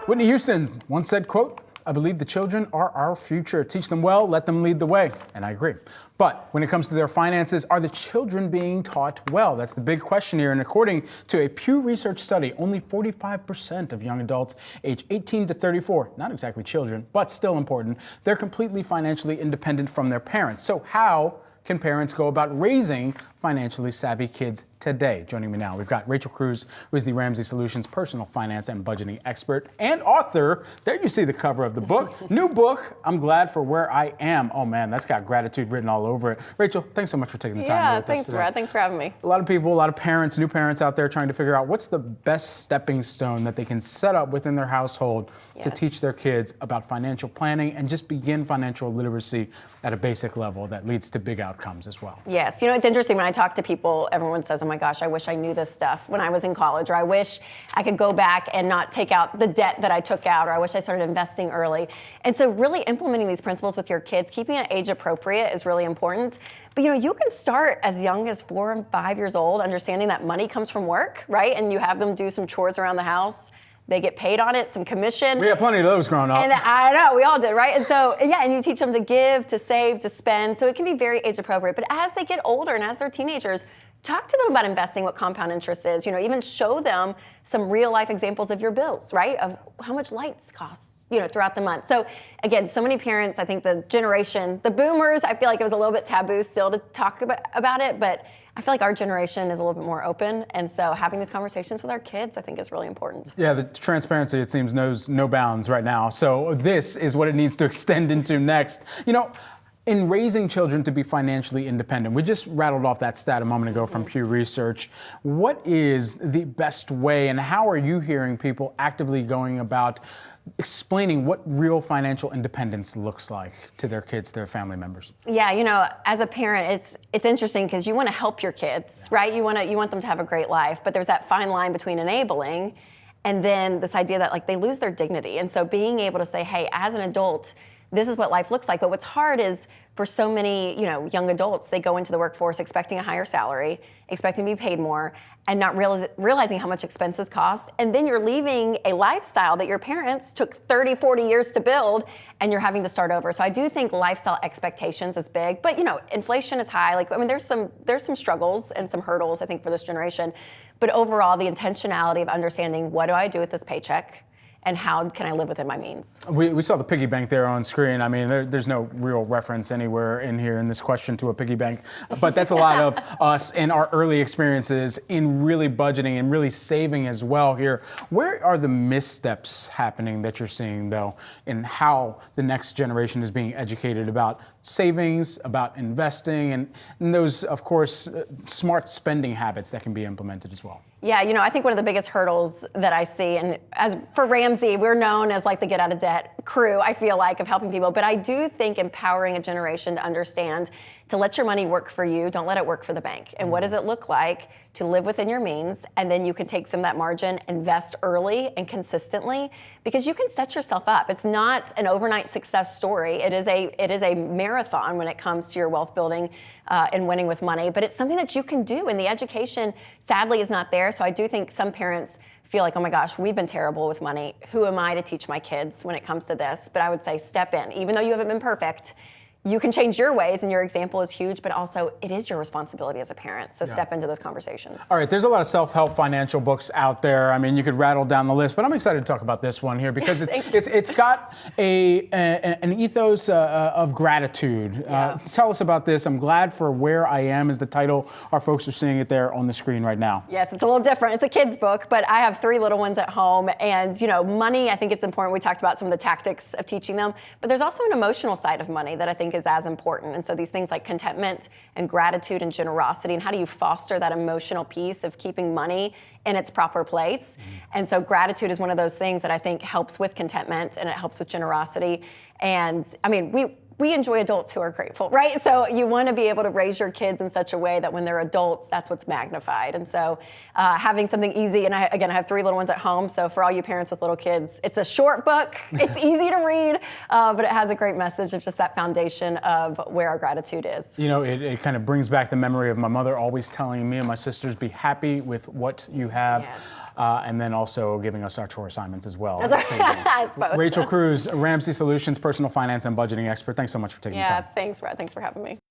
Whitney Houston once said, quote, "I believe the children are our future. Teach them well, let them lead the way." And I agree. But when it comes to their finances, are the children being taught well? That's the big question here. And according to a Pew Research study, only 45% of young adults age 18 to 34, not exactly children, but still important, they're completely financially independent from their parents. So how can parents go about raising financially savvy kids today? Joining me now, we've got Rachel Cruz, who is the Ramsey Solutions personal finance and budgeting expert and author. There you see the cover of the book. New book, I'm Glad for Where I Am. Oh man, that's got gratitude written all over it. Rachel, thanks so much for taking the time. Yeah, thanks, Brad. Thanks for having me. A lot of people, a lot of parents, new parents out there trying to figure out what's the best stepping stone that they can set up within their household to teach their kids about financial planning and just begin financial literacy at a basic level that leads to big outcomes as well. Yes, you know, it's interesting when I talk to people, everyone says, oh my gosh, I wish I knew this stuff when I was in college, or I wish I could go back and not take out the debt that I took out, or I wish I started investing early. And so really implementing these principles with your kids, keeping it age appropriate is really important. But you know, you can start as young as 4 and 5 years old, understanding that money comes from work, right? And you have them do some chores around the house. They get paid on it, some commission. We had plenty of those growing up. And I know, we all did, right? And so, yeah, and you teach them to give, to save, to spend. So it can be very age appropriate. But as they get older and as they're teenagers, talk to them about investing, what compound interest is. You know, even show them some real life examples of your bills, right? Of how much lights cost, you know, throughout the month. So again, so many parents, I think the generation, the boomers, I feel like it was a little bit taboo still to talk about it, but I feel like our generation is a little bit more open. And so having these conversations with our kids, I think is really important. Yeah, the transparency, it seems, knows no bounds right now. So this is what it needs to extend into next. You know, in raising children to be financially independent, we just rattled off that stat a moment ago from Pew Research. What is the best way, and how are you hearing people actively going about explaining what real financial independence looks like to their kids, their family members? Yeah, you know, as a parent, it's interesting because you want to help your kids, right? You want them to have a great life, but there's that fine line between enabling and then this idea that like they lose their dignity. And so being able to say, hey, as an adult, this is what life looks like. But what's hard is for so many, you know, young adults, they go into the workforce expecting a higher salary, expecting to be paid more, and not realizing how much expenses cost. And then you're leaving a lifestyle that your parents took 30, 40 years to build, and you're having to start over. So I do think lifestyle expectations is big, but you know, inflation is high. Like, I mean, there's some struggles and some hurdles, I think, for this generation. But overall, the intentionality of understanding, what do I do with this paycheck? And how can I live within my means? We saw the piggy bank there on screen. I mean, there's no real reference anywhere in here in this question to a piggy bank, but that's a lot of us and our early experiences in really budgeting and really saving as well here. Where are the missteps happening that you're seeing, though, in how the next generation is being educated about savings, about investing, and those, of course, smart spending habits that can be implemented as well? Yeah, you know, I think one of the biggest hurdles that I see, and as for Ramsey, we're known as like the get out of debt crew, I feel like, of helping people. But I do think empowering a generation to understand to let your money work for you, don't let it work for the bank. And what does it look like to live within your means? And then you can take some of that margin, invest early and consistently, because you can set yourself up. It's not an overnight success story. It is a marathon when it comes to your wealth building and winning with money. But it's something that you can do, and the education, sadly, is not there. So I do think some parents feel like, oh my gosh, we've been terrible with money. Who am I to teach my kids when it comes to this? But I would say step in. Even though you haven't been perfect, you can change your ways, and your example is huge, but also it is your responsibility as a parent. So step into those conversations. All right, there's a lot of self-help financial books out there. I mean, you could rattle down the list, but I'm excited to talk about this one here because it's got an ethos of gratitude. Tell us about this. I'm Glad for Where I Am is the title. Our folks are seeing it there on the screen right now. Yes, it's a little different. It's a kid's book, but I have 3 little ones at home, and you know, money, I think it's important. We talked about some of the tactics of teaching them, but there's also an emotional side of money that I think is as important. And so these things like contentment and gratitude and generosity, and how do you foster that emotional piece of keeping money in its proper place? And so gratitude is one of those things that I think helps with contentment, and it helps with generosity. And I mean, we enjoy adults who are grateful, right? So you want to be able to raise your kids in such a way that when they're adults, that's what's magnified. And so having something easy, and I have 3 little ones at home, so for all you parents with little kids, it's a short book, it's easy to read, but it has a great message of just that foundation of where our gratitude is. You know, it kind of brings back the memory of my mother always telling me and my sisters, be happy with what you have. Yes. And then also giving us our chore assignments as well. That's right. It's both. Rachel Cruz, Ramsey Solutions, personal finance and budgeting expert. Thanks so much for taking the time. Yeah, thanks, Brad. Thanks for having me.